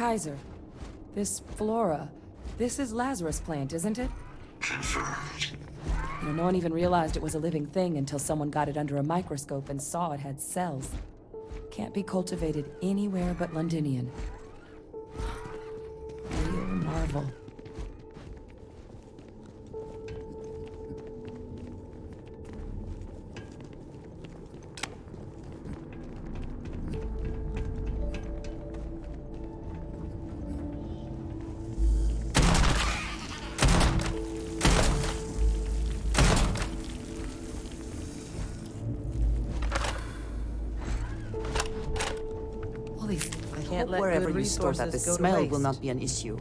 Kaiser, this flora, this is Lazarus plant, isn't it? Confirmed. You know, no one even realized it was a living thing until someone got it under a microscope and saw it had cells. Can't be cultivated anywhere but Londinian. Real marvel. Can't let Wherever good you store that, the resources go to smell will waste. not be an issue.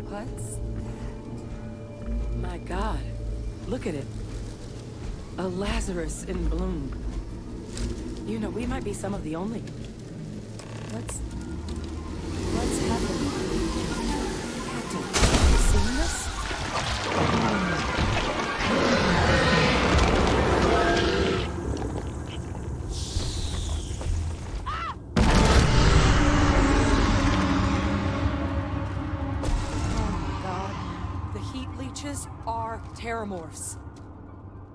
What's that? My God, look at it. A Lazarus in bloom. You know, we might be some of the only. What's happening? Captain, have you seen this? Are terramorphs.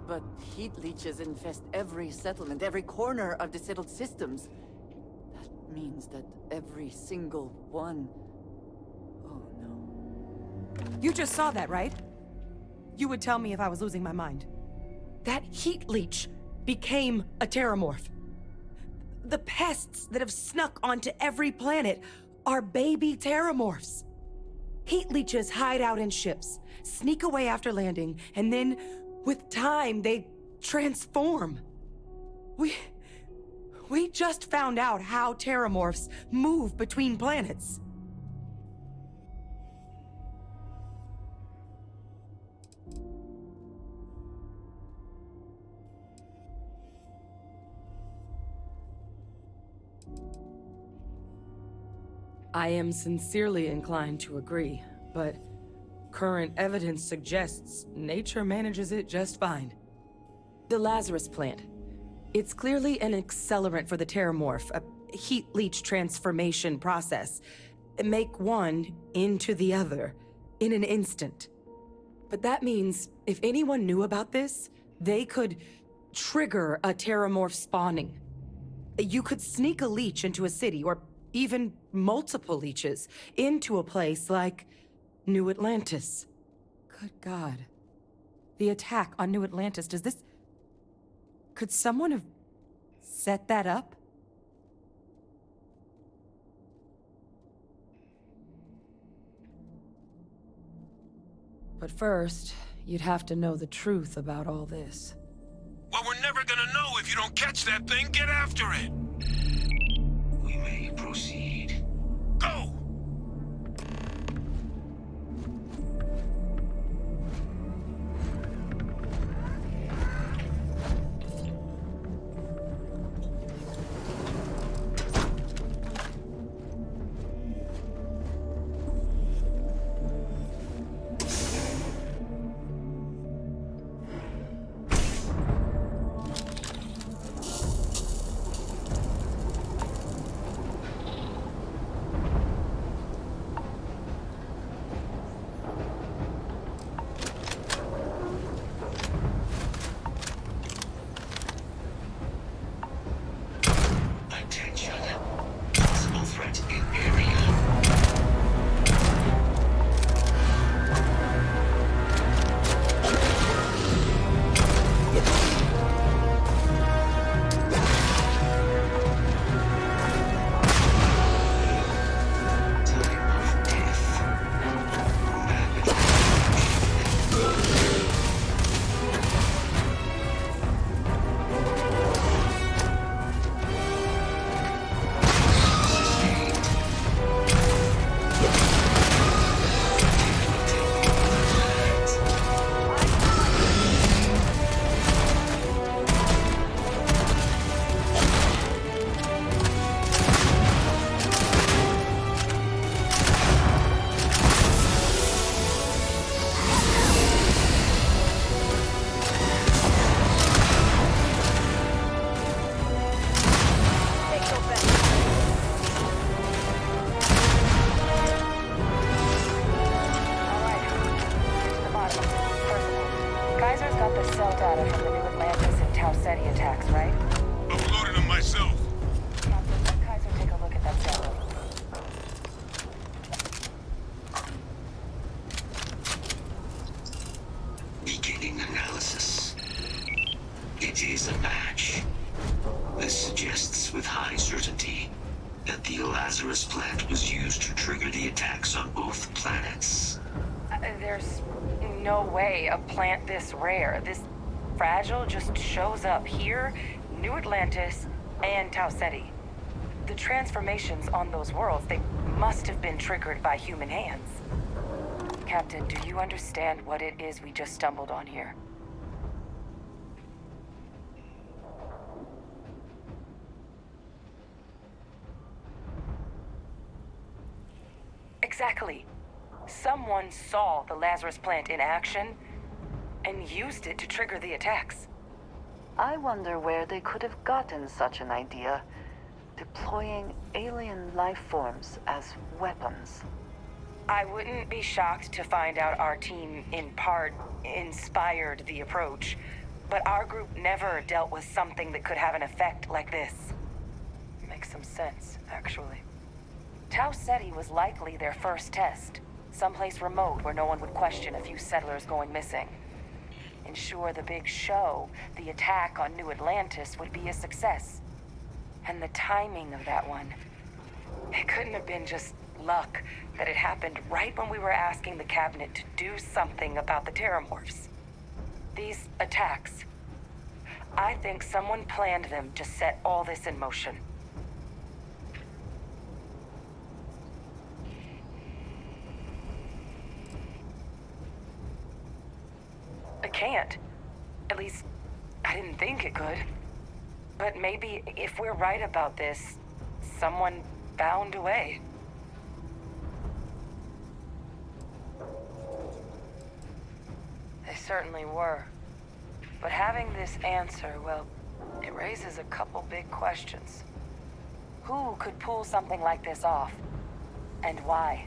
But heat leeches infest every settlement, every corner of the settled systems. That means that every single one... Oh no. You just saw that, right? You would tell me if I was losing my mind. That heat leech became a terramorph. The pests that have snuck onto every planet are baby terramorphs. Heat leeches hide out in ships, sneak away after landing, and then, with time, they transform. We just found out how terramorphs move between planets. I am sincerely inclined to agree, but current evidence suggests nature manages it just fine. The Lazarus plant. It's clearly an accelerant for the terramorph, a heat leech transformation process. Make one into the other in an instant. But that means if anyone knew about this, they could trigger a terramorph spawning. You could sneak a leech into a city, or even multiple leeches, into a place like New Atlantis. Good God. The attack on New Atlantis, could someone have set that up? But first, you'd have to know the truth about all this. Well, we're never gonna know if you don't catch that thing. Get after it. We may proceed. Go! certainty that the Lazarus plant was used to trigger the attacks on both planets. There's no way a plant this rare, this fragile, just shows up here, New Atlantis, and Tau Ceti. The transformations on those worlds, they must have been triggered by human hands. Captain, do you understand what it is we just stumbled on here? Exactly. Someone saw the Lazarus plant in action and used it to trigger the attacks. I wonder where they could have gotten such an idea, deploying alien life forms as weapons. I wouldn't be shocked to find out our team, in part, inspired the approach. But our group never dealt with something that could have an effect like this. Makes some sense, actually. Tau Ceti was likely their first test. Someplace remote where no one would question a few settlers going missing. Ensure the big show, the attack on New Atlantis, would be a success. And the timing of that one. It couldn't have been just luck that it happened right when we were asking the cabinet to do something about the terramorphs. These attacks, I think someone planned them to set all this in motion. It can't. At least, I didn't think it could. But maybe if we're right about this, someone found a way. They certainly were. But having this answer, well, it raises a couple big questions. Who could pull something like this off? And why?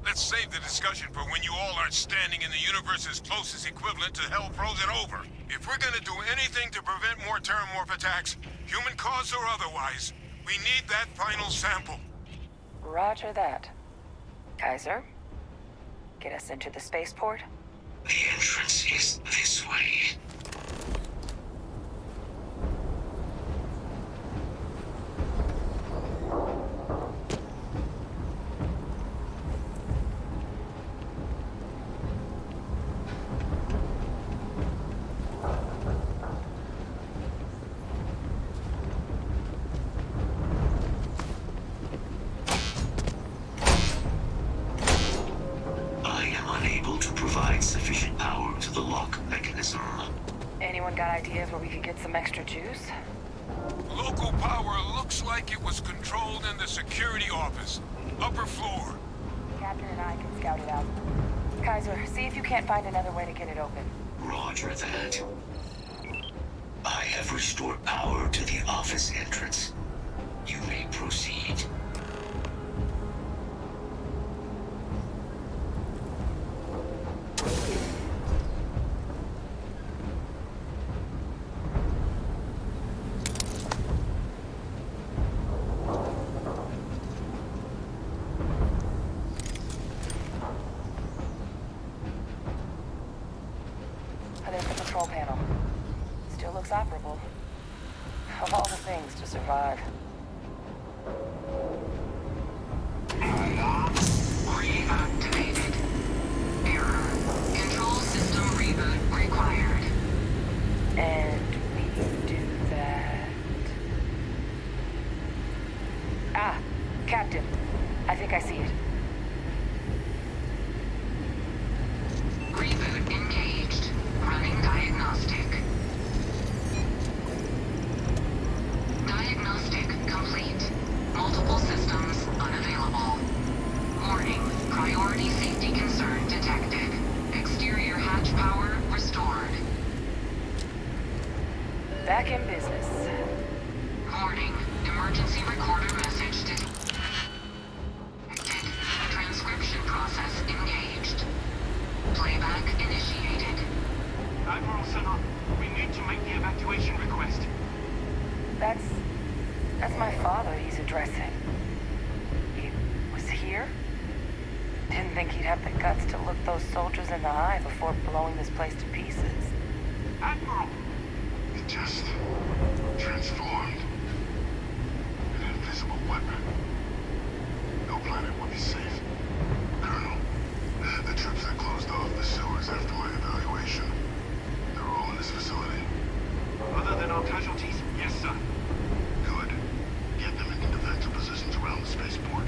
Let's save the discussion for when you all aren't standing in the universe's closest equivalent to hell frozen over. If we're gonna do anything to prevent more terramorph attacks, human caused or otherwise, we need that final sample. Roger that. Kaiser, get us into the spaceport? The entrance is this way. Sufficient power to the lock mechanism. Anyone got ideas where we could get some extra juice? Local power looks like it was controlled in the security office. Upper floor. Captain and I can scout it out. Kaiser, see if you can't find another way to get it open. Roger that. I have restored power to the office entrance. You may proceed. There's the control panel. Still looks operable. Of all the things to survive. Alarm reactivated. Error. Control system reboot required. And we do that... Ah, Captain. I think I see it. Reboot engaged. Running diagnostic. Diagnostic complete. Multiple systems unavailable. Warning. Priority safety concern detected. Exterior hatch power restored. Back in business. Warning. Emergency recorder message detected. Transcription process engaged. Playback initiated. Admiral Sana, we need to make the evacuation request. That's my father he's addressing. He was here? Didn't think he'd have the guts to look those soldiers in the eye before blowing this place to pieces. Admiral! It just transformed. An invisible weapon. No planet would be safe. Colonel, the troops that closed off the sewers after my evaluation, they're all in this facility. Other than our casualties? Yes, sir. Good. Get them into defensive positions around the spaceport.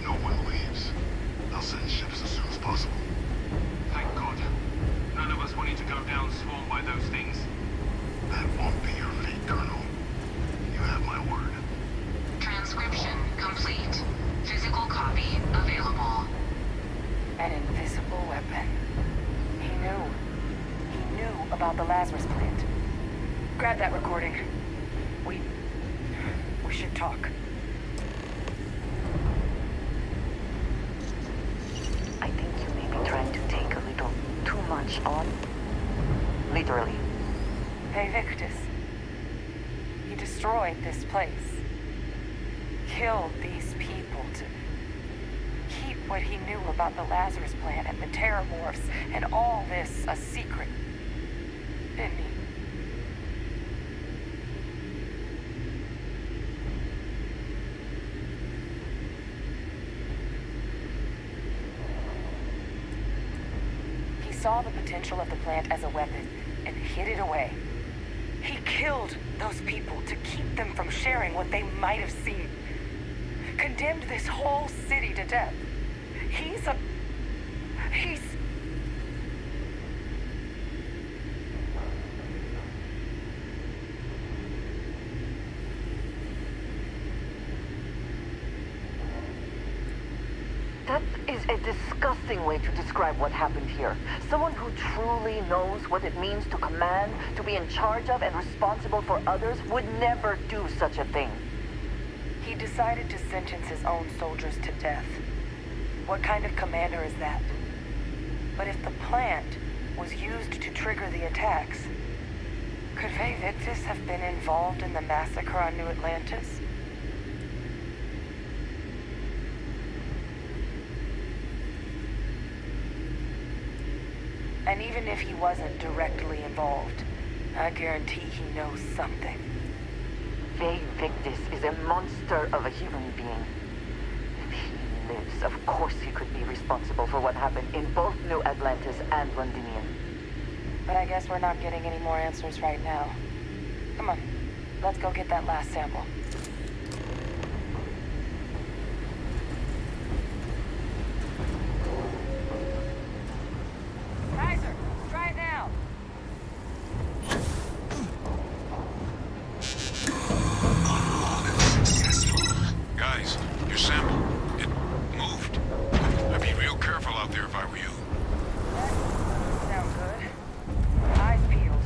No one leaves. I'll send ships as soon as possible. Thank God. None of us wanted to go down swarmed by those things. That won't be your fate, Colonel. You have my word. Transcription complete. Physical copy available. An invisible weapon. He knew about the Lazarus plant. Grab that recording. We should talk. I think you may be trying to take a little too much on. Literally. Hey, Victus. He destroyed this place. Killed these people to keep what he knew about the Lazarus plant and the Terramorphs and all this a secret. Didn't he? He saw the potential of the plant as a weapon and hid it away. He killed those people to keep them from sharing what they might have seen. Condemned this whole city to death. He's... That is a disgusting way to describe what happened here. Someone who truly knows what it means to command, to be in charge of and responsible for others would never do such a thing. He decided to sentence his own soldiers to death. What kind of commander is that? But if the plant was used to trigger the attacks, could Ve Victus have been involved in the massacre on New Atlantis? And even if he wasn't directly involved, I guarantee he knows something. Ve Victus is a monster of a human being. If he lives, of course he could be responsible for what happened in both New Atlantis and Londinium. But I guess we're not getting any more answers right now. Come on, let's go get that last sample. Kaiser, try it now. Guys, your sample, it moved. I'd be real careful out there if I were you. Sound good. Eyes peeled.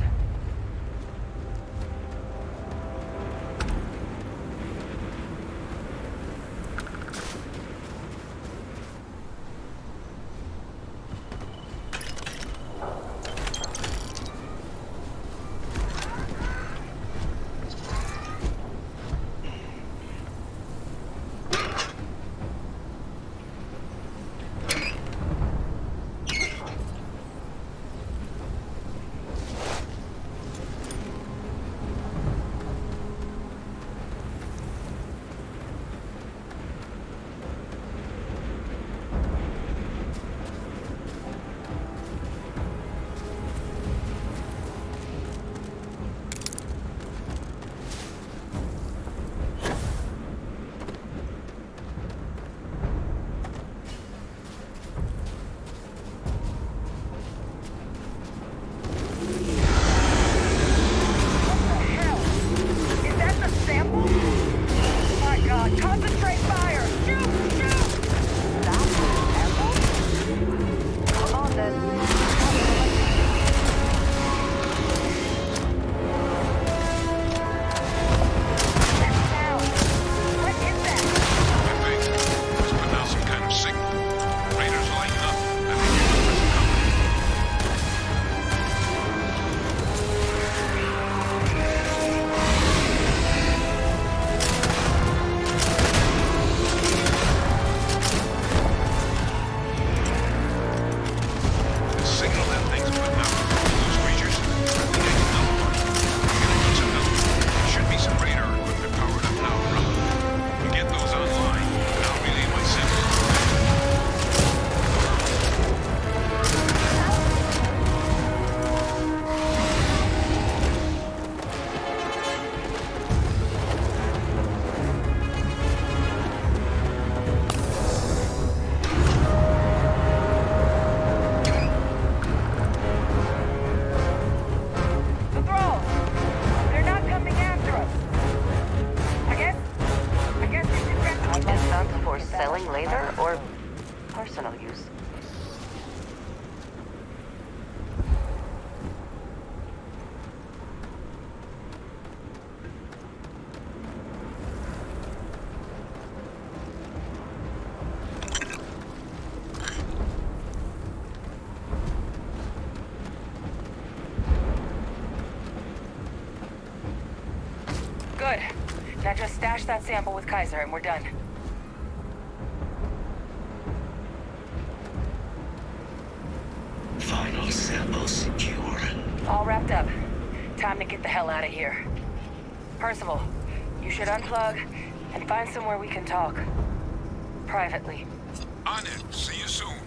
Good. Now just stash that sample with Kaiser and we're done. Final sample secure. All wrapped up. Time to get the hell out of here. Percival, you should unplug and find somewhere we can talk. Privately. On it. See you soon.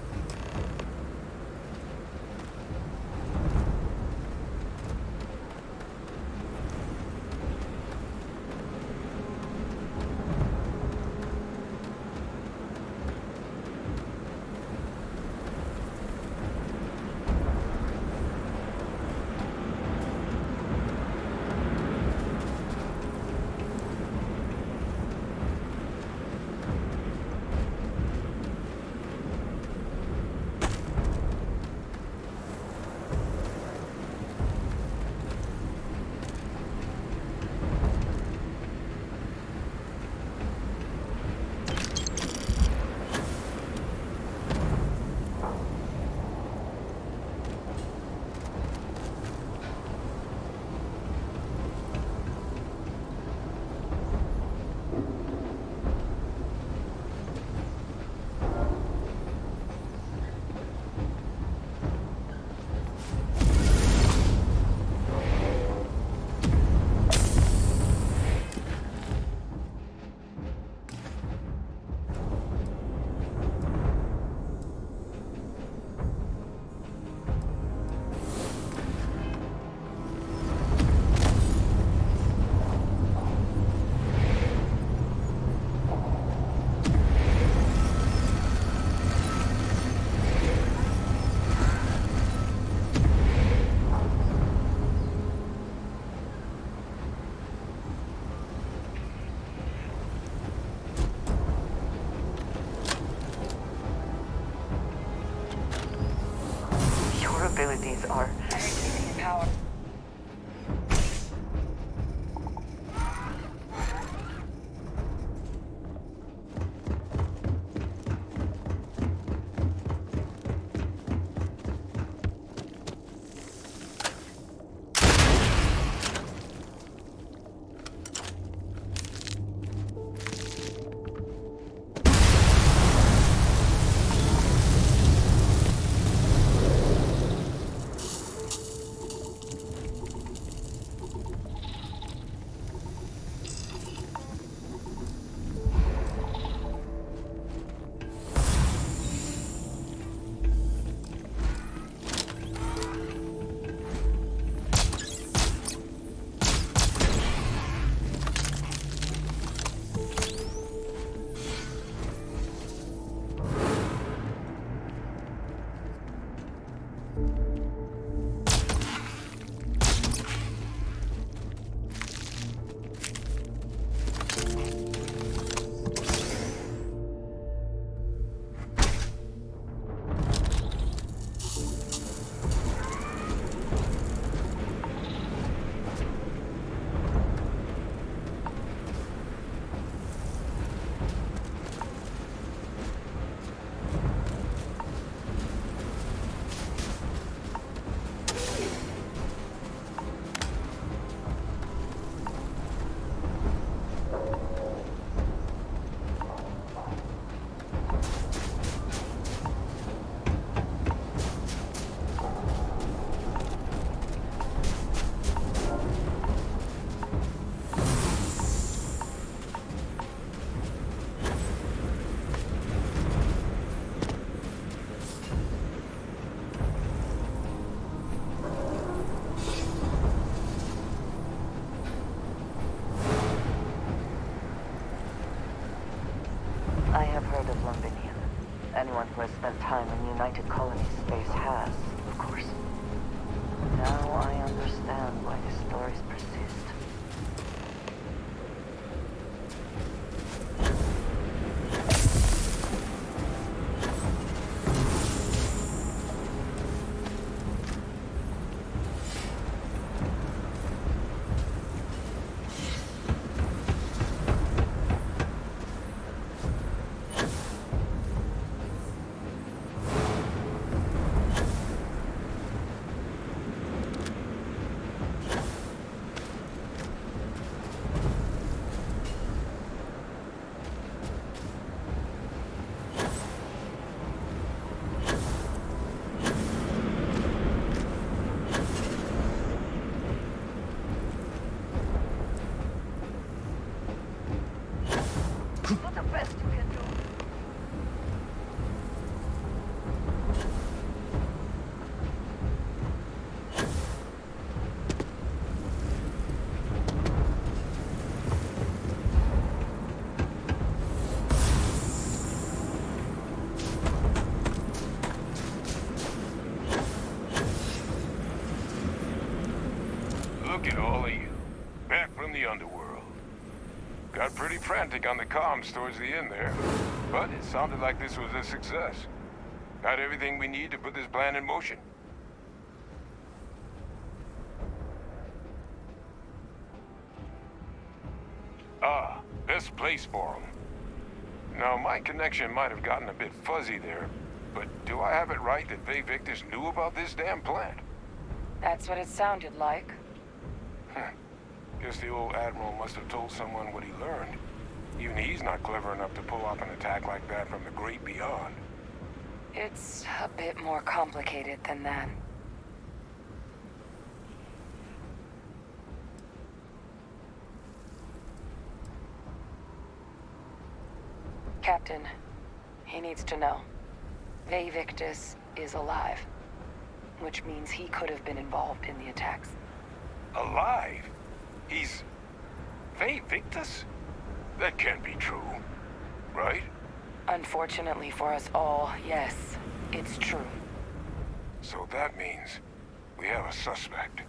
Look at all of you. Back from the underworld. Got pretty frantic on the comms towards the end there. But it sounded like this was a success. Got everything we need to put this plan in motion. Ah, best place for them. Now, my connection might have gotten a bit fuzzy there, but do I have it right that Faye Victus knew about this damn plant? That's what it sounded like. Guess the old Admiral must have told someone what he learned. Even he's not clever enough to pull off an attack like that from the great beyond. It's a bit more complicated than that. Captain, he needs to know. Faye Victus is alive, which means he could have been involved in the attacks. Alive? He's... Faye Victus? That can't be true, right? Unfortunately for us all, yes, it's true. So that means we have a suspect.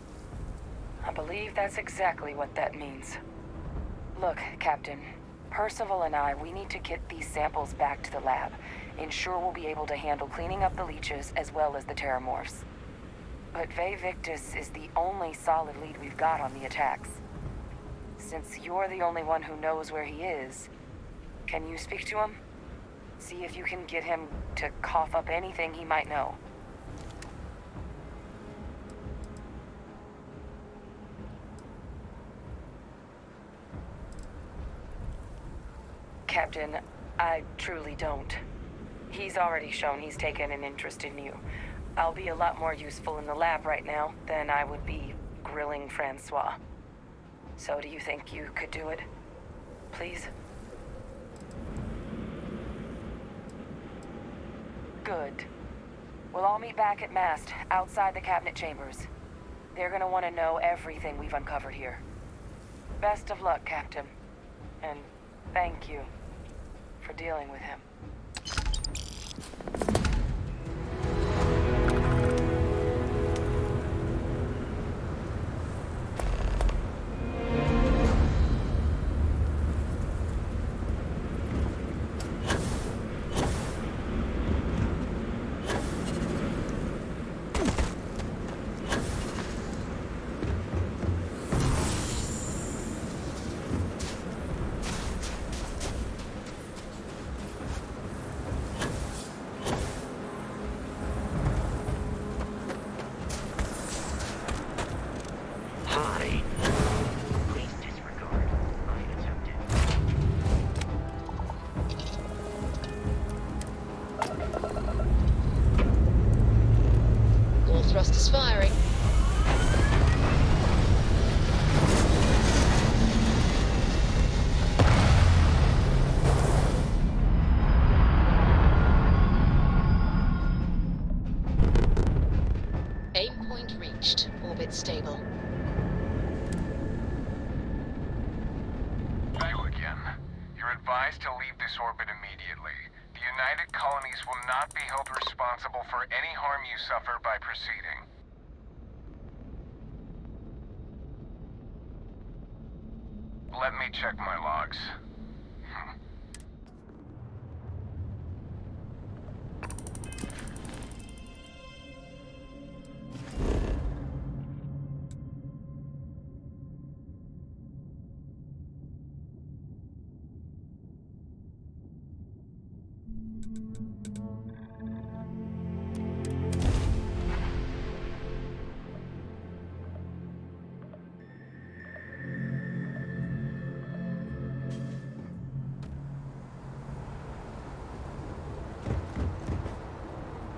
I believe that's exactly what that means. Look, Captain, Percival and we need to get these samples back to the lab. Ensure we'll be able to handle cleaning up the leeches as well as the terramorphs. But Faye Victus is the only solid lead we've got on the attacks. Since you're the only one who knows where he is, can you speak to him? See if you can get him to cough up anything he might know. Captain, I truly don't. He's already shown he's taken an interest in you. I'll be a lot more useful in the lab right now than I would be grilling Francois. So do you think you could do it? Please? Good. We'll all meet back at Mast, outside the cabinet chambers. They're gonna want to know everything we've uncovered here. Best of luck, Captain. And thank you for dealing with him. Thrusters firing. Aim point reached. Orbit stable. Hello again. You're advised to leave this orbit immediately. The United Colonies will not be held responsible for any harm you suffer by proceeding. Let me check my logs.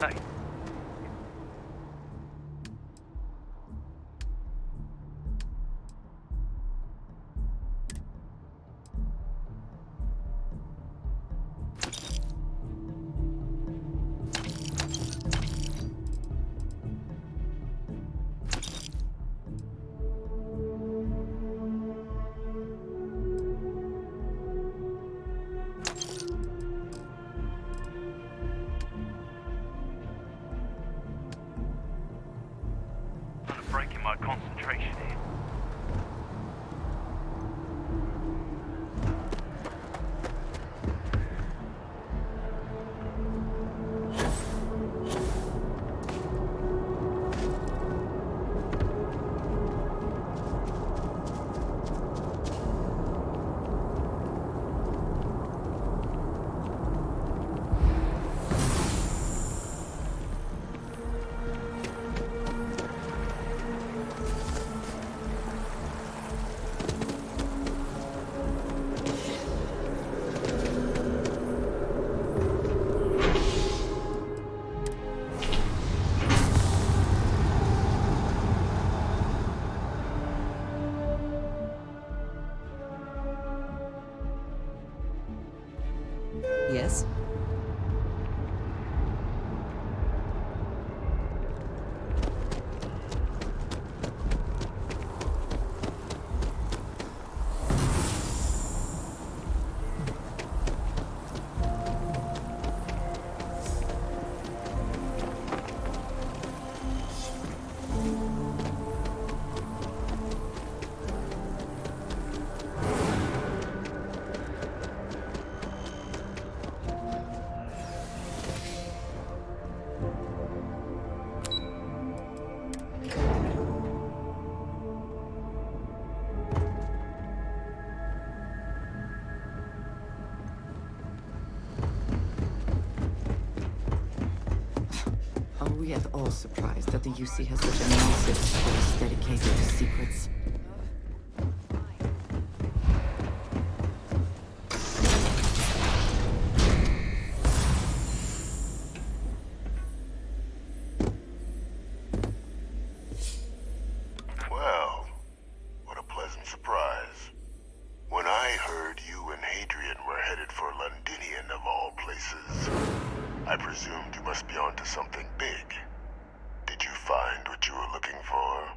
Hi. Yes? Are we at all surprised that the UC has such a massive force dedicated to secrets? Well, what a pleasant surprise. When I heard you and Hadrian were headed for Londinian of all places, I presumed you must be onto something big. Did you find what you were looking for?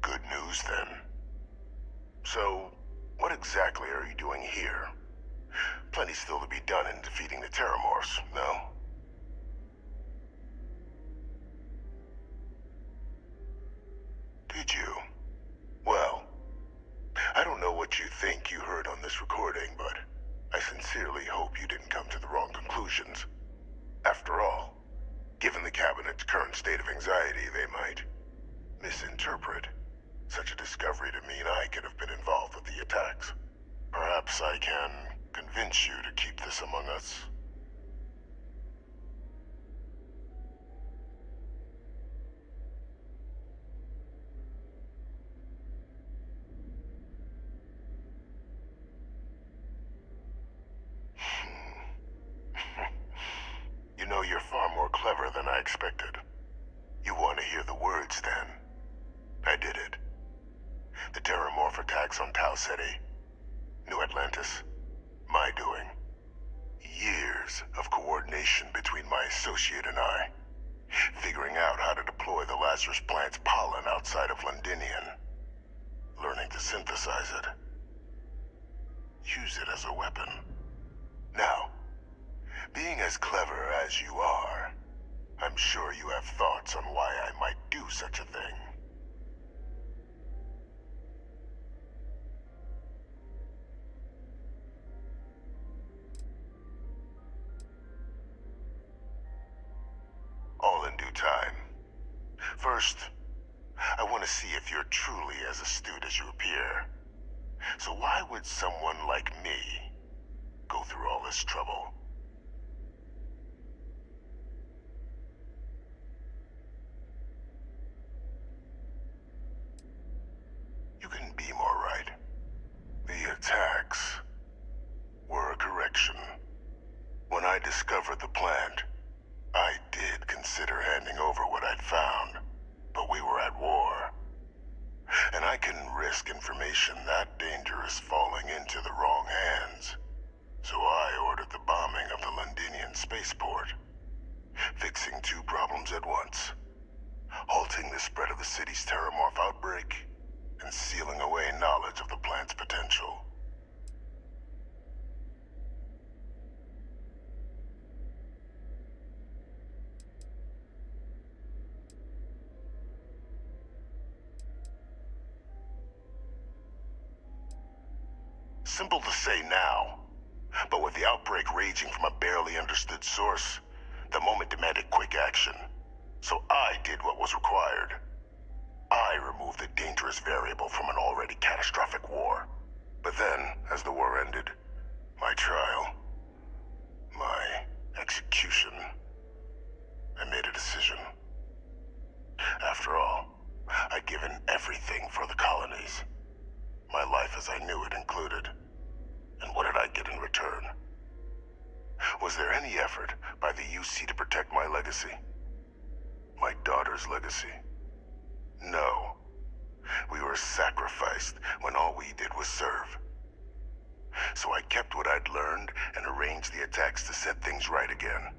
Good news, then. So, what exactly are you doing here? Plenty still to be done in defeating the Terramorphs, no? Did you? Well, I don't know what you think you heard on this recording, but I sincerely hope you didn't come to the wrong conclusions. After all, given the Cabinet's current state of anxiety, they might misinterpret such a discovery to mean I could have been involved with the attacks. Perhaps I can convince you to keep this among us. You know, you're far more clever than I expected. You want to hear the words, then? I did it. The Terramorph attacks on Tau Ceti, New Atlantis, my doing. Years of coordination between my associate and I, figuring out how to deploy the Lazarus plant's pollen outside of Londinian, learning to synthesize it, use it as a weapon. Now, being as clever as you are, I'm sure you have thoughts on why I might do such a thing. All in due time. First, I want to see if you're truly as astute as you appear. So why would someone like me go through all this trouble? You can be more right. The attacks were a correction. When I discovered the plant, I did consider handing over what I'd found, but we were at war. And I couldn't risk information that dangerous falling into the wrong hands. So I ordered the bombing of the Londinian spaceport, fixing two problems at once. Halting the spread of the city's Terramorph outbreak, and sealing away knowledge of the plant's potential. Simple to say now, but with the outbreak raging from a barely understood source, the moment demanded quick action. So I did what was required. I removed the dangerous variable from an already catastrophic war. But then, as the war ended, my trial, my execution, I made a decision. After all, I'd given everything for the colonies. My life as I knew it included. And what did I get in return? Was there any effort by the UC to protect my legacy? My daughter's legacy? No. We were sacrificed when all we did was serve. So I kept what I'd learned and arranged the attacks to set things right again.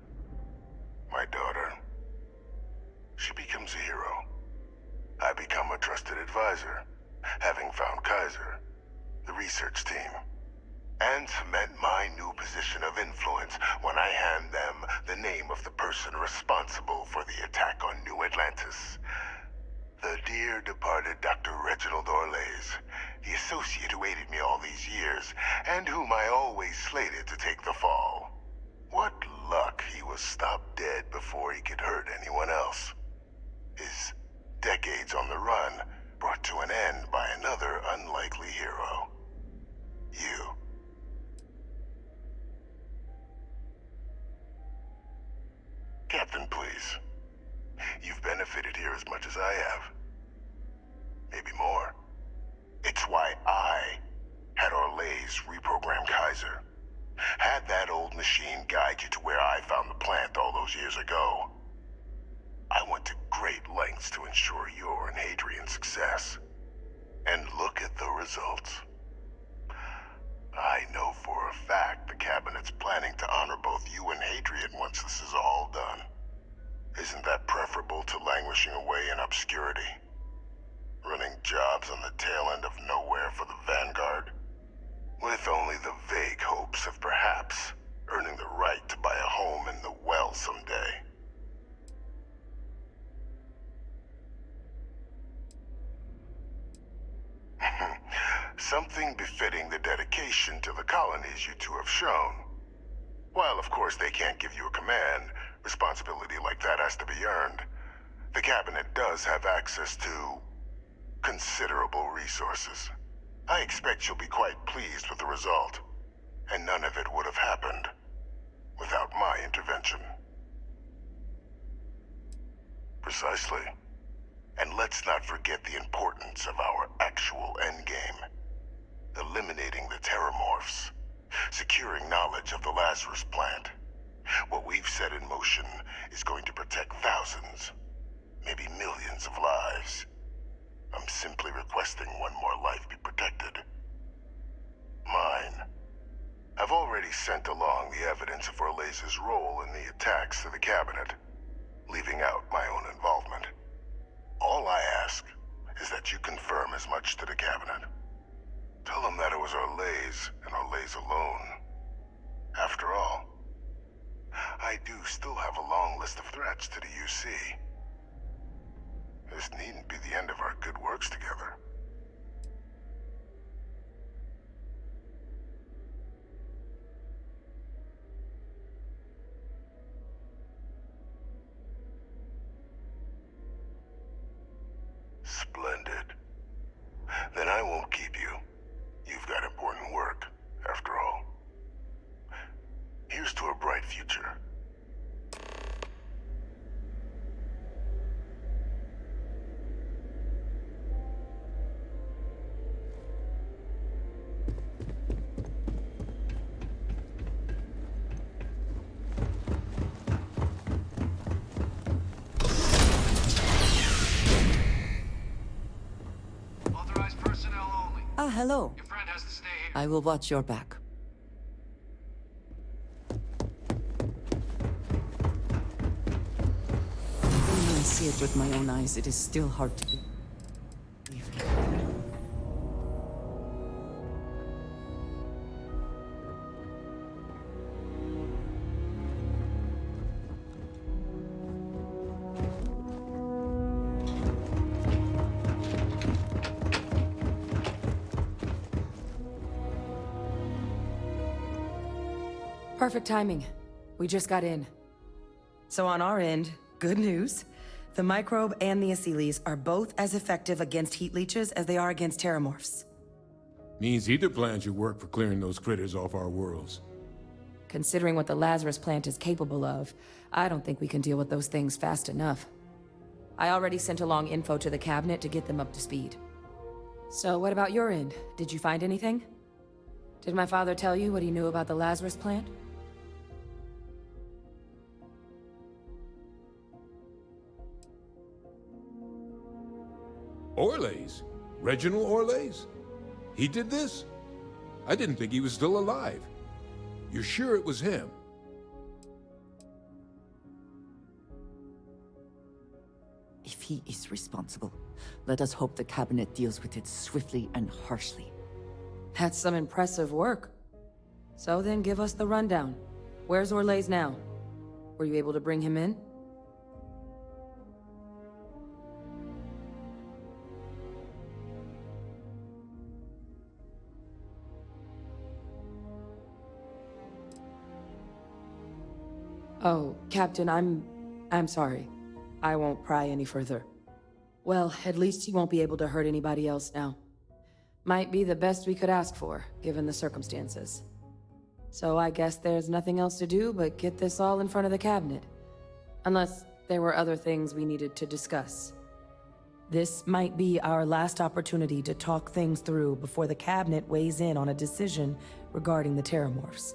My daughter, she becomes a hero. I become a trusted advisor, having found Kaiser, the research team, and cement my new position of influence when I hand them the name of the person responsible for the attack on New Atlantis. The dear departed Dr. Reginald Orlays, the associate who aided me all these years, and whom I always slated to take the fall. What luck he was stopped dead before he could hurt anyone else. His decades on the run brought to an end by another unlikely hero. You. Captain, please. You've benefited here as much as I have. Maybe more. It's why I had Orlays reprogram Kaiser. Had that old machine guide you to where I found the plant all those years ago. I went to great lengths to ensure your and Hadrian's success. And look at the results. I know for a fact the Cabinet's planning to honor both you and Hadrian once this is all done. Isn't that preferable to languishing away in obscurity? Running jobs on the tail end of nowhere for the Vanguard? With only the vague hopes of perhaps earning the right to buy a home in the well someday. Something befitting the dedication to the colonies you two have shown. While of course they can't give you a command, responsibility like that has to be earned. The Cabinet does have access to considerable resources. I expect you'll be quite pleased with the result. And none of it would have happened without my intervention. Precisely. And let's not forget the importance of our actual endgame. Eliminating the Terramorphs. Securing knowledge of the Lazarus plant. What we've set in motion is going to protect thousands, maybe millions of lives. I'm simply requesting one more life be protected. Mine. I've already sent along the evidence of Orlays' role in the attacks to the Cabinet, leaving out my own involvement. All I ask is that you confirm as much to the Cabinet. Tell them that it was Orlays and Orlays alone. After all, I do still have a long list of threats to the UC. This needn't be the end of our good works together. Splendid. Then I won't keep you. You've got important work, after all. Here's to a bright future. Authorized personnel only. Ah, hello. Your friend has to stay here. I will watch your back. When I see it with my own eyes, it is still hard to believe. Perfect timing. We just got in. So on our end, good news. The microbe and the acyles are both as effective against heat leeches as they are against terramorphs. Means either plan should work for clearing those critters off our worlds. Considering what the Lazarus plant is capable of, I don't think we can deal with those things fast enough. I already sent along info to the Cabinet to get them up to speed. So what about your end? Did you find anything? Did my father tell you what he knew about the Lazarus plant? Orlays? Reginald Orlays? He did this? I didn't think he was still alive. You're sure it was him? If he is responsible, let us hope the cabinet deals with it swiftly and harshly. That's some impressive work. So then give us the rundown. Where's Orlays now? Were you able to bring him in? Oh, Captain, I'm sorry. I won't pry any further. Well, at least he won't be able to hurt anybody else now. Might be the best we could ask for, given the circumstances. So I guess there's nothing else to do but get this all in front of the cabinet. Unless there were other things we needed to discuss. This might be our last opportunity to talk things through before the cabinet weighs in on a decision regarding the Terramorphs.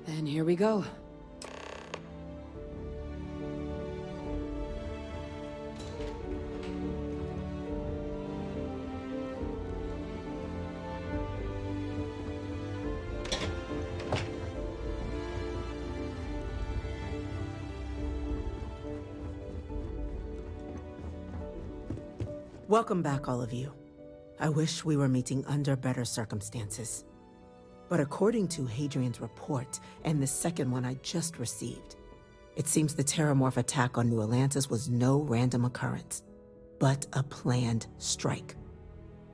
And here we go. Welcome back, all of you. I wish we were meeting under better circumstances. But according to Hadrian's report, and the second one I just received, it seems the Terramorph attack on New Atlantis was no random occurrence, but a planned strike.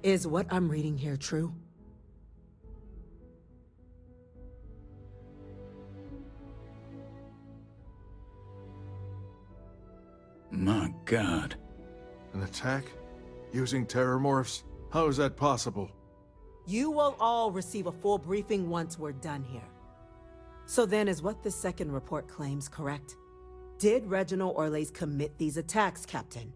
Is what I'm reading here true? My God. An attack? Using Terramorphs? How is that possible? You will all receive a full briefing once we're done here. So then, is what the second report claims correct? Did Reginald Orlays commit these attacks, Captain?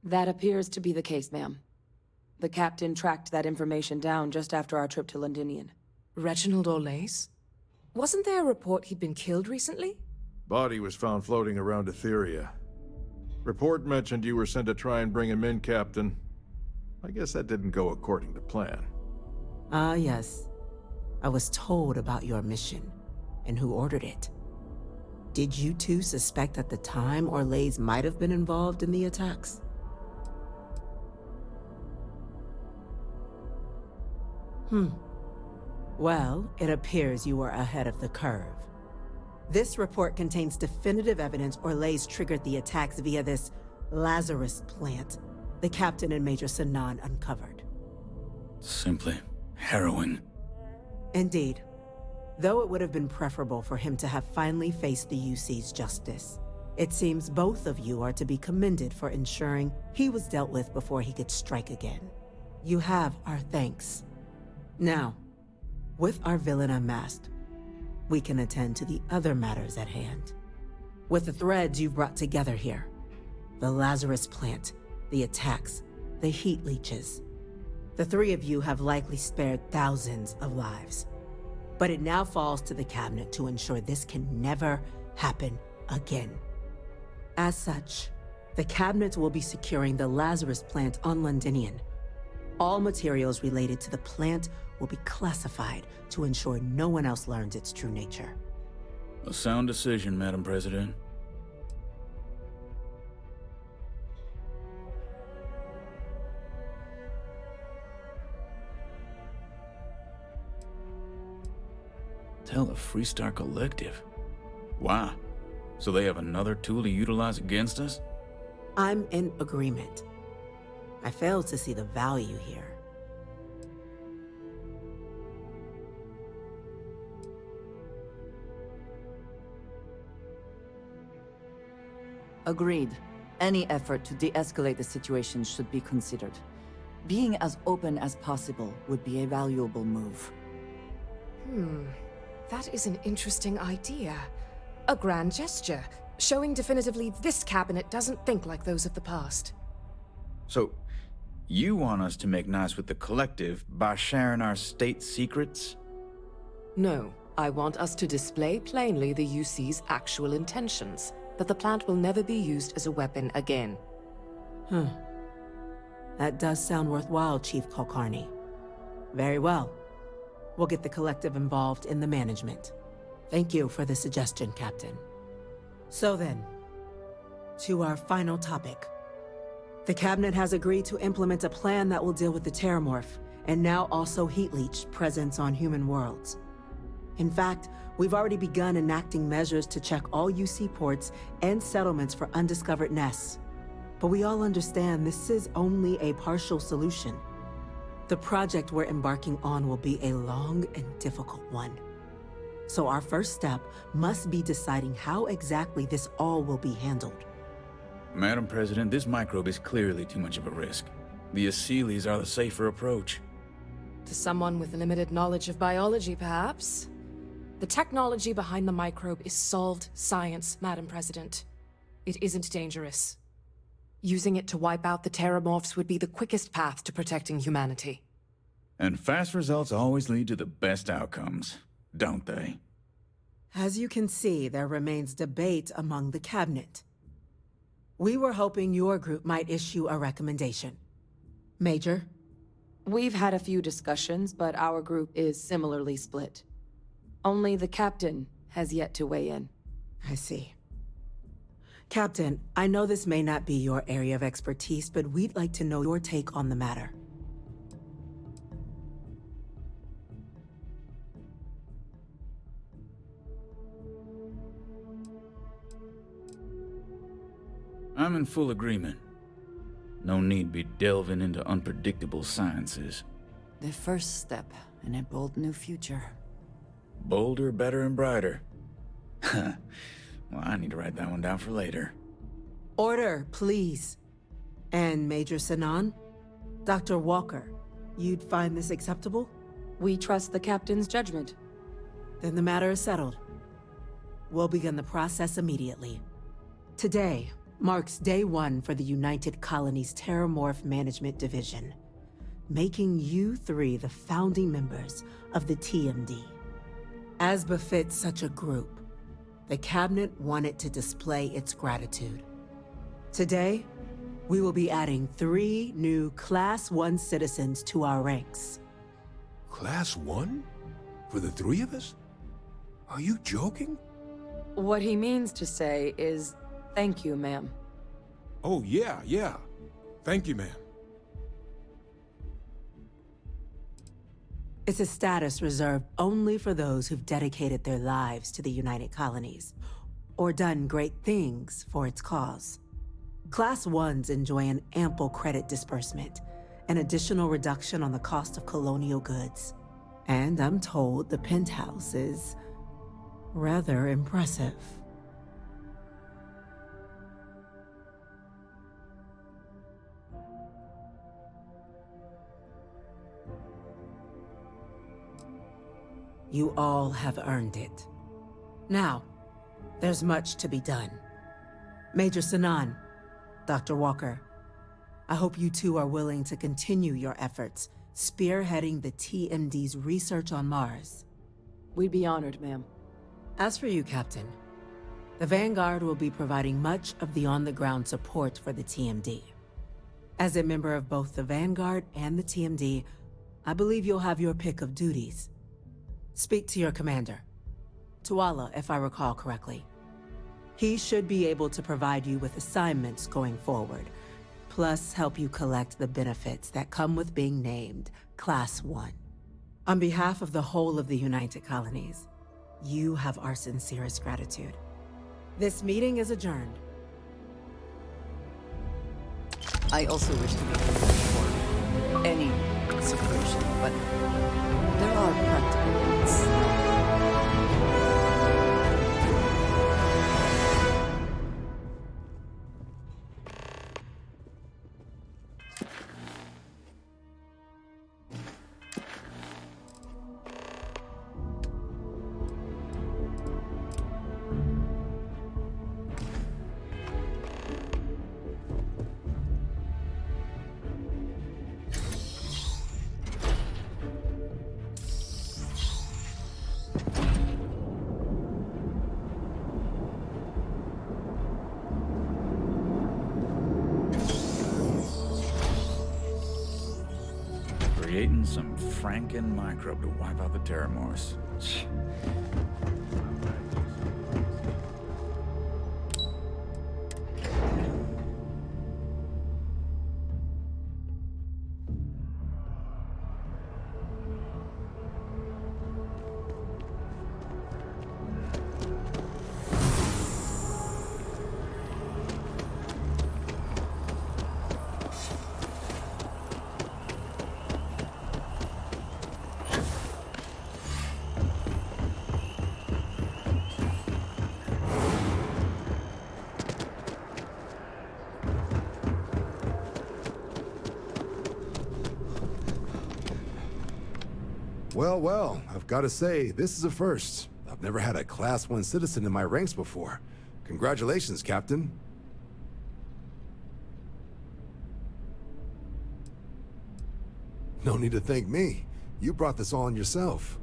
That appears to be the case, ma'am. The captain tracked that information down just after our trip to Londinian. Reginald Orlays? Wasn't there a report he'd been killed recently? Body was found floating around Etheria. Report mentioned you were sent to try and bring him in, Captain. I guess that didn't go according to plan. Ah, yes. I was told about your mission, and who ordered it. Did you two suspect at the time Orlays might have been involved in the attacks? Well, it appears you were ahead of the curve. This report contains definitive evidence Orlays triggered the attacks via this Lazarus plant the Captain and Major Sinan uncovered. Simply harrowing. Indeed. Though it would have been preferable for him to have finally faced the UC's justice, it seems both of you are to be commended for ensuring he was dealt with before he could strike again. You have our thanks. Now, with our villain unmasked, we can attend to the other matters at hand. With the threads you've brought together here, the Lazarus plant, the attacks, the heat leeches, the three of you have likely spared thousands of lives. But it now falls to the cabinet to ensure this can never happen again. As such, the cabinet will be securing the Lazarus plant on Londinian. All materials related to the plant will be classified to ensure no one else learns its true nature. A sound decision, Madam President. Tell the Freestar Collective. Wow. So they have another tool to utilize against us? I'm in agreement. I fail to see the value here. Agreed. Any effort to de-escalate the situation should be considered. Being as open as possible would be a valuable move. That is an interesting idea. A grand gesture, showing definitively this cabinet doesn't think like those of the past. So, you want us to make nice with the collective by sharing our state secrets? No, I want us to display plainly the UC's actual intentions, that the plant will never be used as a weapon again. That does sound worthwhile, Chief Kulkarni. Very well. We'll get the collective involved in the management. Thank you for the suggestion, Captain. So then, to our final topic. The Cabinet has agreed to implement a plan that will deal with the Terramorph, and now also Heat Leech presence on human worlds. In fact, we've already begun enacting measures to check all UC ports and settlements for undiscovered nests. But we all understand this is only a partial solution. The project we're embarking on will be a long and difficult one. So our first step must be deciding how exactly this all will be handled. Madam President, this microbe is clearly too much of a risk. The Aseles are the safer approach. To someone with limited knowledge of biology, perhaps? The technology behind the microbe is solved science, Madam President. It isn't dangerous. Using it to wipe out the Terramorphs would be the quickest path to protecting humanity. And fast results always lead to the best outcomes, don't they? As you can see, there remains debate among the Cabinet. We were hoping your group might issue a recommendation. Major? We've had a few discussions, but our group is similarly split. Only the captain has yet to weigh in. I see. Captain, I know this may not be your area of expertise, but we'd like to know your take on the matter. I'm in full agreement. No need be delving into unpredictable sciences. The first step in a bold new future. Bolder, better, and brighter. Well, I need to write that one down for later. Order, please. And Major Sinan? Dr. Walker, you'd find this acceptable? We trust the captain's judgment. Then the matter is settled. We'll begin the process immediately. Today marks day one for the United Colonies Terramorph Management Division, making you three the founding members of the TMD. As befits such a group, the Cabinet wanted to display its gratitude. Today, we will be adding 3 new Class 1 citizens to our ranks. Class 1? For the 3 of us? Are you joking? What he means to say is, thank you, ma'am. Oh, yeah. Thank you, ma'am. It's a status reserved only for those who've dedicated their lives to the United Colonies, or done great things for its cause. Class 1s enjoy an ample credit disbursement, an additional reduction on the cost of colonial goods. And I'm told the penthouse is rather impressive. You all have earned it. Now, there's much to be done. Major Sinan, Dr. Walker, I hope you two are willing to continue your efforts, spearheading the TMD's research on Mars. We'd be honored, ma'am. As for you, Captain, the Vanguard will be providing much of the on-the-ground support for the TMD. As a member of both the Vanguard and the TMD, I believe you'll have your pick of duties. Speak to your commander, Tuala, if I recall correctly. He should be able to provide you with assignments going forward, plus help you collect the benefits that come with being named Class 1. On behalf of the whole of the United Colonies, you have our sincerest gratitude. This meeting is adjourned. I also wish to make a move for any seclusion, but there are practical limits. Creating some Franken microbe to wipe out the Terramorphs. Well, I've got to say, this is a first. I've never had a Class 1 citizen in my ranks before. Congratulations, Captain. No need to thank me. You brought this all on yourself.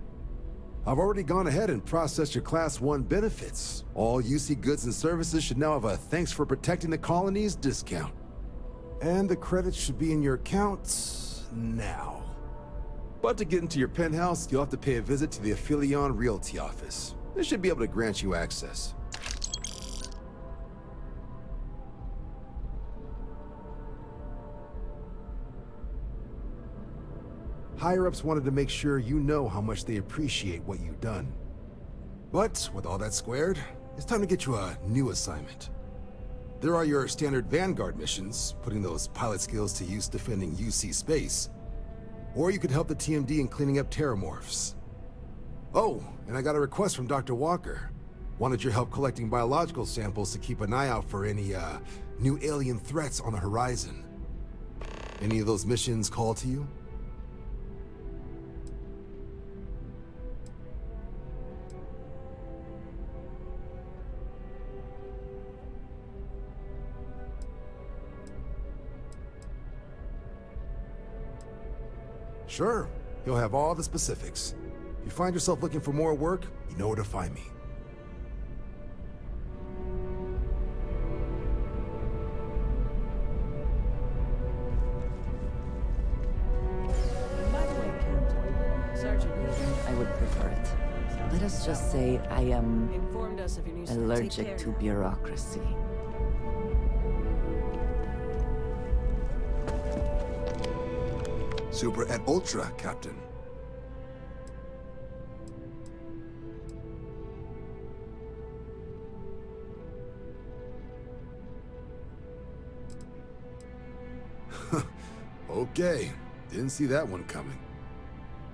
I've already gone ahead and processed your Class 1 benefits. All UC goods and services should now have a thanks for protecting the colonies discount. And the credits should be in your accounts now. But to get into your penthouse, you'll have to pay a visit to the Aphelion Realty office. They should be able to grant you access. Higher-ups wanted to make sure you know how much they appreciate what you've done. But with all that squared, it's time to get you a new assignment. There are your standard Vanguard missions, putting those pilot skills to use defending UC space. Or you could help the TMD in cleaning up Terramorphs. Oh, and I got a request from Dr. Walker. Wanted your help collecting biological samples to keep an eye out for any, new alien threats on the horizon. Any of those missions call to you? Sure. You'll have all the specifics. If you find yourself looking for more work, you know where to find me. By the way, Captain, Sergeant Needham, I would prefer it. Let us just say I am allergic to bureaucracy. Super et Ultra, Captain. Okay, didn't see that one coming.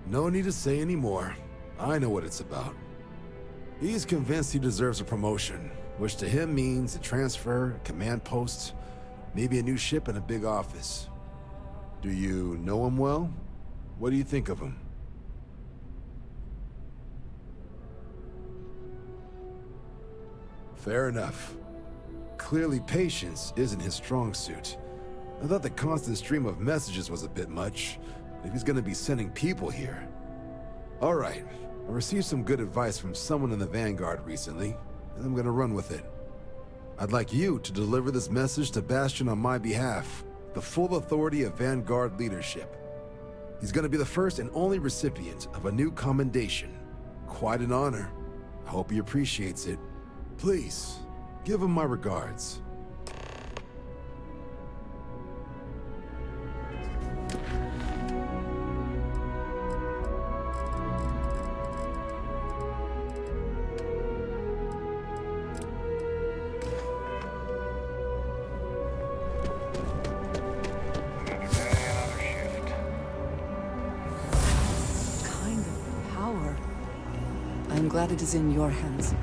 No need to say any more. I know what it's about. He's convinced he deserves a promotion, which to him means a transfer, a command post, maybe a new ship and a big office. Do you know him well? What do you think of him? Fair enough. Clearly patience isn't his strong suit. I thought the constant stream of messages was a bit much, if he's gonna be sending people here. All right, I received some good advice from someone in the Vanguard recently, and I'm gonna run with it. I'd like you to deliver this message to Bastion on my behalf, the full authority of Vanguard leadership. He's gonna be the first and only recipient of a new commendation. Quite an honor. I hope he appreciates it. Please, give him my regards. I'm glad it is in your hands.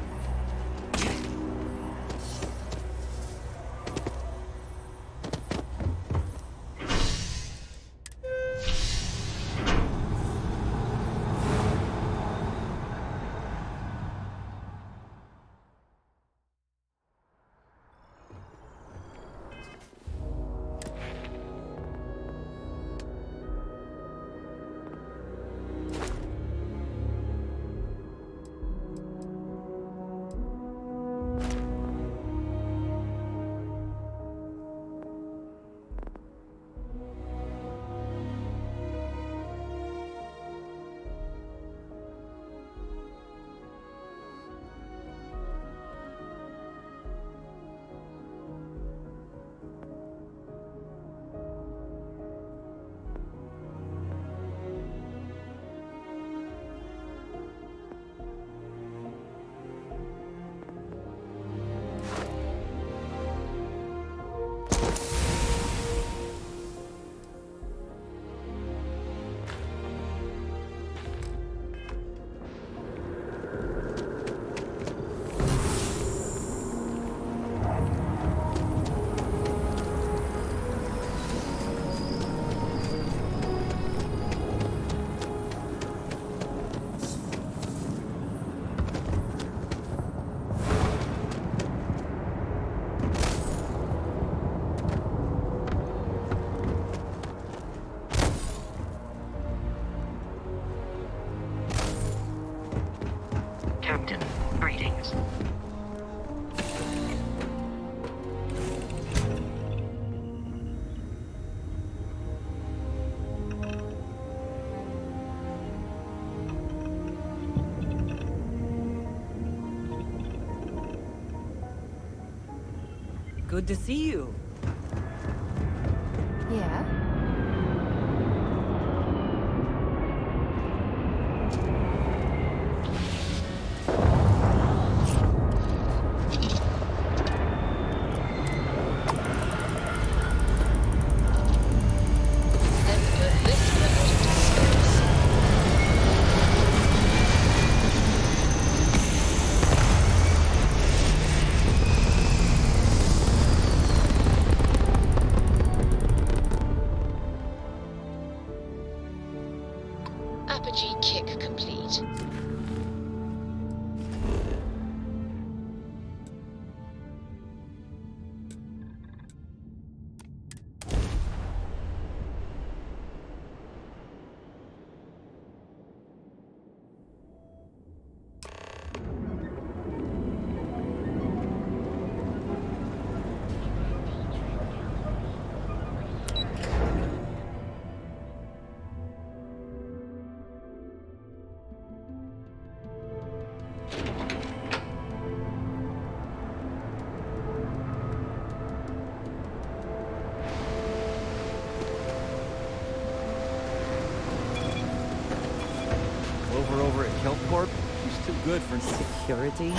Good to see you. Yeah? Apogee kick complete. Over at Kelpcorp, she's too good for security.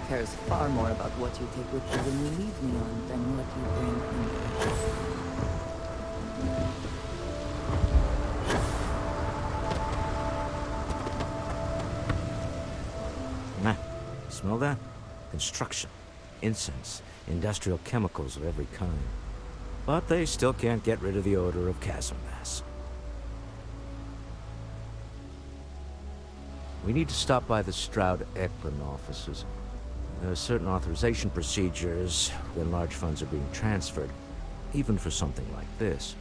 Cares far more about what you take with you when you leave me on than what you bring in. Nah, smell that? Construction, incense, industrial chemicals of every kind. But they still can't get rid of the odor of chasm mass. We need to stop by the Stroud-Eklund offices. There are certain authorization procedures when large funds are being transferred, even for something like this.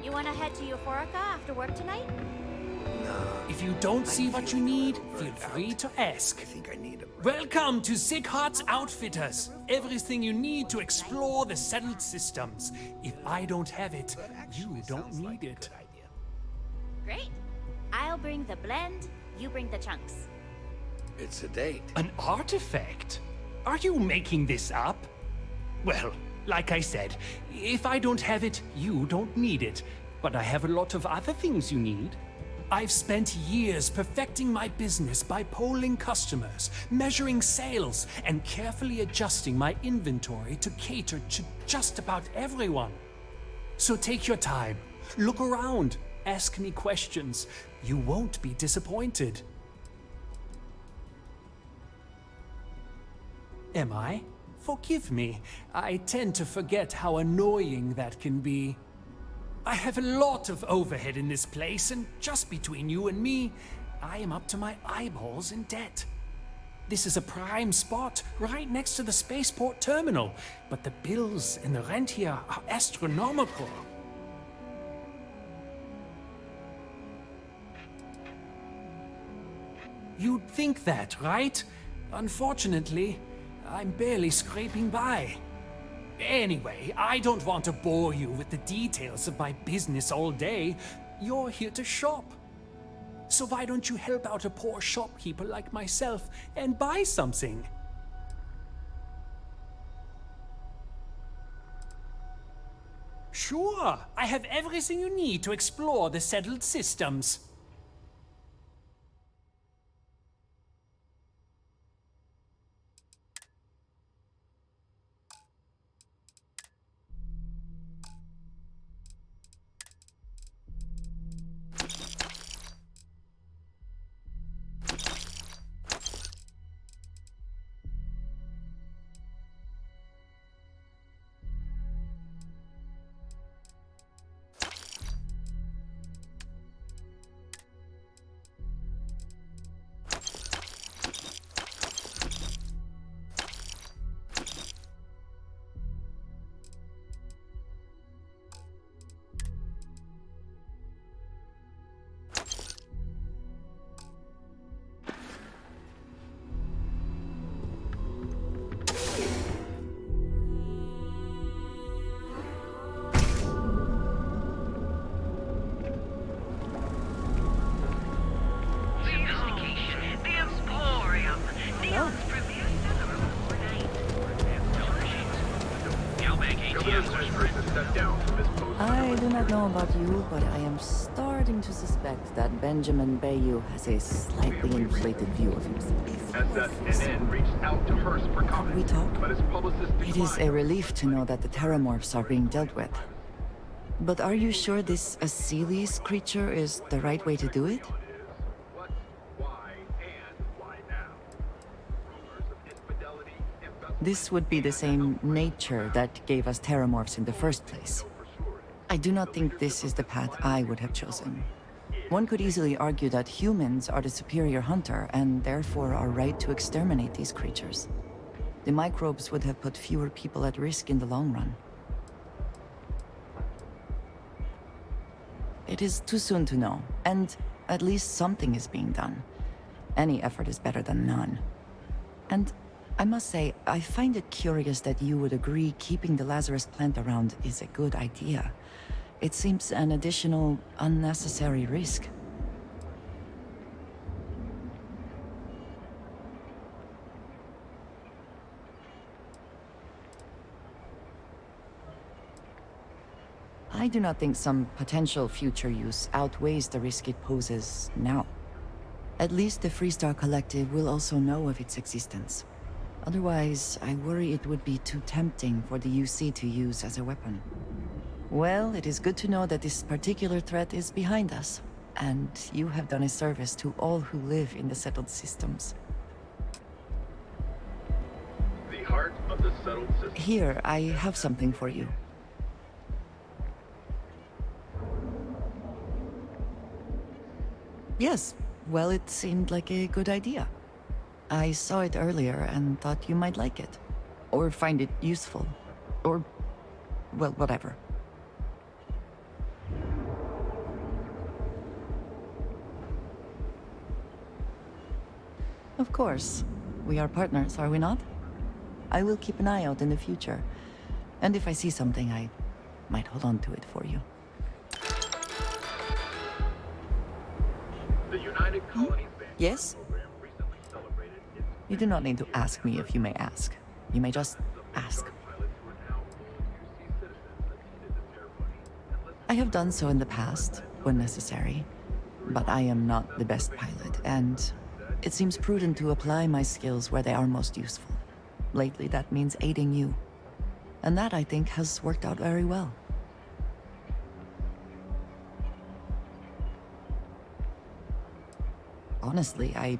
You wanna head to Euphorica after work tonight? If you don't see what you need, feel free to ask. Welcome to Sickhart's Outfitters. Everything you need to explore the settled systems. If I don't have it, you don't need it. Great. I'll bring the blend, you bring the chunks. It's a date. An artifact? Are you making this up? Well, like I said, if I don't have it, you don't need it. But I have a lot of other things you need. I've spent years perfecting my business by polling customers, measuring sales, and carefully adjusting my inventory to cater to just about everyone. So take your time, look around, ask me questions. You won't be disappointed. Am I? Forgive me. I tend to forget how annoying that can be. I have a lot of overhead in this place, and just between you and me, I am up to my eyeballs in debt. This is a prime spot, right next to the spaceport terminal, but the bills and the rent here are astronomical. You'd think that, right? Unfortunately, I'm barely scraping by. Anyway, I don't want to bore you with the details of my business all day. You're here to shop. So why don't you help out a poor shopkeeper like myself and buy something? Sure, I have everything you need to explore the settled systems. do not know about you, but I am starting to suspect that Benjamin Bayou has a slightly inflated view of himself. Could we talk? It is a relief to know that the Terramorphs are being dealt with. But are you sure this Asilius creature is the right way to do it? This would be the same nature that gave us Terramorphs in the first place. I do not think this is the path I would have chosen. One could easily argue that humans are the superior hunter and therefore are right to exterminate these creatures. The microbes would have put fewer people at risk in the long run. It is too soon to know, and at least something is being done. Any effort is better than none. And I must say, I find it curious that you would agree keeping the Lazarus plant around is a good idea. It seems an additional, unnecessary risk. I do not think some potential future use outweighs the risk it poses now. At least the Freestar Collective will also know of its existence. Otherwise, I worry it would be too tempting for the UC to use as a weapon. Well, it is good to know that this particular threat is behind us, and you have done a service to all who live in the settled systems. The heart of the settled system. Here, I have something for you. Yes, well, it seemed like a good idea. I saw it earlier and thought you might like it. Or find it useful. Or, well, whatever. Of course. We are partners, are we not? I will keep an eye out in the future. And if I see something, I might hold on to it for you. The United Colonies Band Yes? program recently celebrated its You do not need to ask me if you may ask. You may just ask. I have done so in the past, when necessary. But I am not the best pilot, and it seems prudent to apply my skills where they are most useful. Lately, that means aiding you. And that, I think, has worked out very well. Honestly, I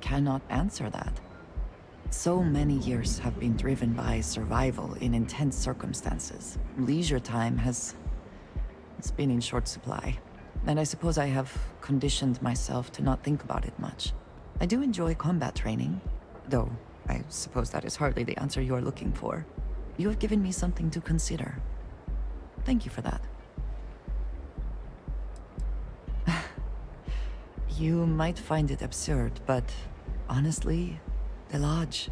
cannot answer that. So many years have been driven by survival in intense circumstances. Leisure time it's been in short supply. And I suppose I have conditioned myself to not think about it much. I do enjoy combat training, though I suppose that is hardly the answer you are looking for. You have given me something to consider. Thank you for that. You might find it absurd, but honestly, the Lodge.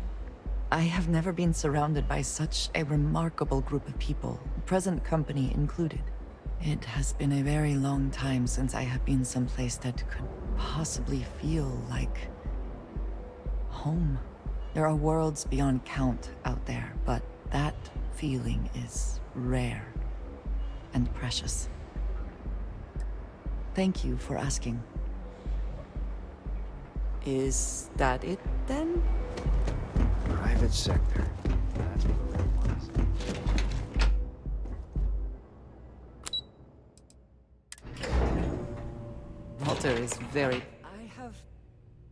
I have never been surrounded by such a remarkable group of people, present company included. It has been a very long time since I have been someplace that could possibly feel like home. There are worlds beyond count out there, but that feeling is rare and precious. Thank you for asking. Is that it, then? Private sector. That's what that was. Walter is very... I have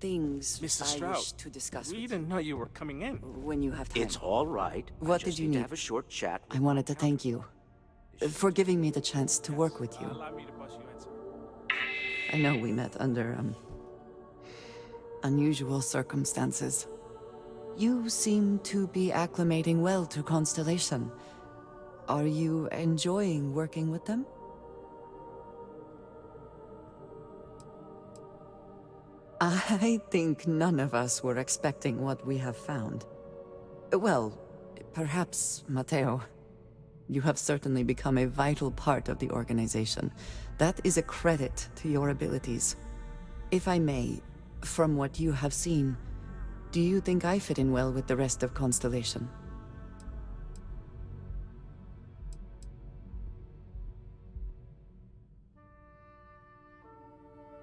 things Mrs. I Stroud, wish to discuss we with didn't know you were coming in. when you have time. It's all right. What I just did you need need? to have a short chat. I wanted to thank you for giving me the chance to work with you. Allow me to bust you in, sir. I know we met under, unusual circumstances. You seem to be acclimating well to Constellation. Are you enjoying working with them? I think none of us were expecting what we have found. Well, perhaps Matteo. You have certainly become a vital part of the organization. That is a credit to your abilities. If I may, from what you have seen, do you think I fit in well with the rest of Constellation?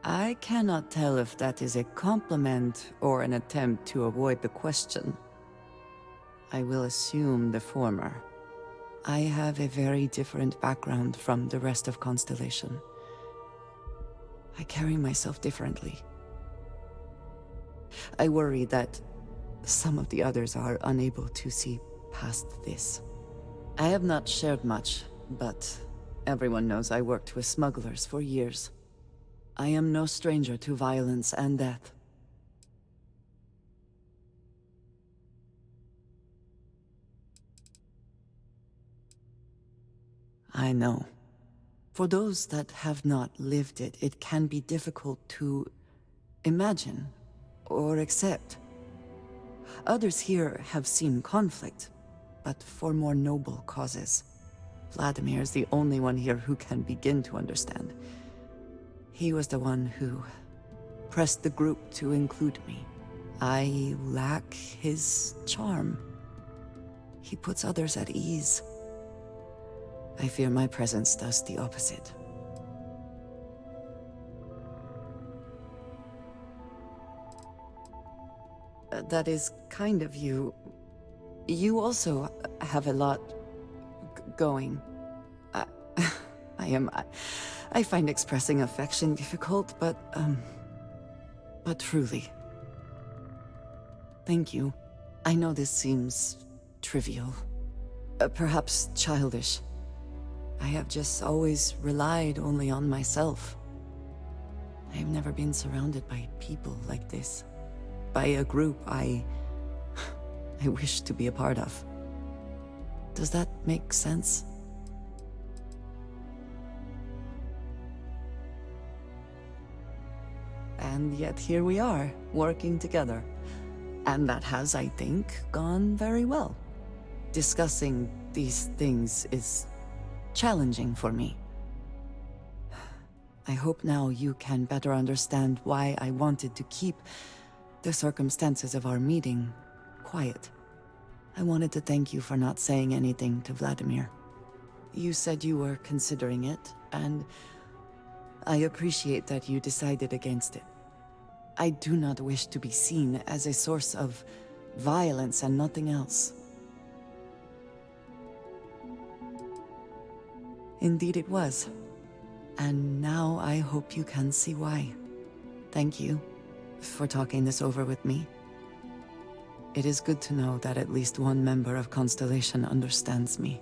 I cannot tell if that is a compliment or an attempt to avoid the question. I will assume the former. I have a very different background from the rest of Constellation. I carry myself differently. I worry that some of the others are unable to see past this. I have not shared much, but everyone knows I worked with smugglers for years. I am no stranger to violence and death. I know. For those that have not lived it, it can be difficult to imagine or accept. Others here have seen conflict, but for more noble causes. Vladimir is the only one here who can begin to understand. He was the one who pressed the group to include me. I lack his charm. He puts others at ease. I fear my presence does the opposite. That is kind of you. You also have a lot going. I find expressing affection difficult, but truly. Thank you. I know this seems trivial, perhaps childish. I have just always relied only on myself. I have never been surrounded by people like this. By a group I wish to be a part of. Does that make sense? And yet here we are, working together. And that has, I think, gone very well. Discussing these things is challenging for me. I hope now you can better understand why I wanted to keep the circumstances of our meeting quiet. I wanted to thank you for not saying anything to Vladimir. You said you were considering it, and I appreciate that you decided against it. I do not wish to be seen as a source of violence and nothing else. Indeed it was. And now I hope you can see why. Thank you for talking this over with me. It is good to know that at least one member of Constellation understands me.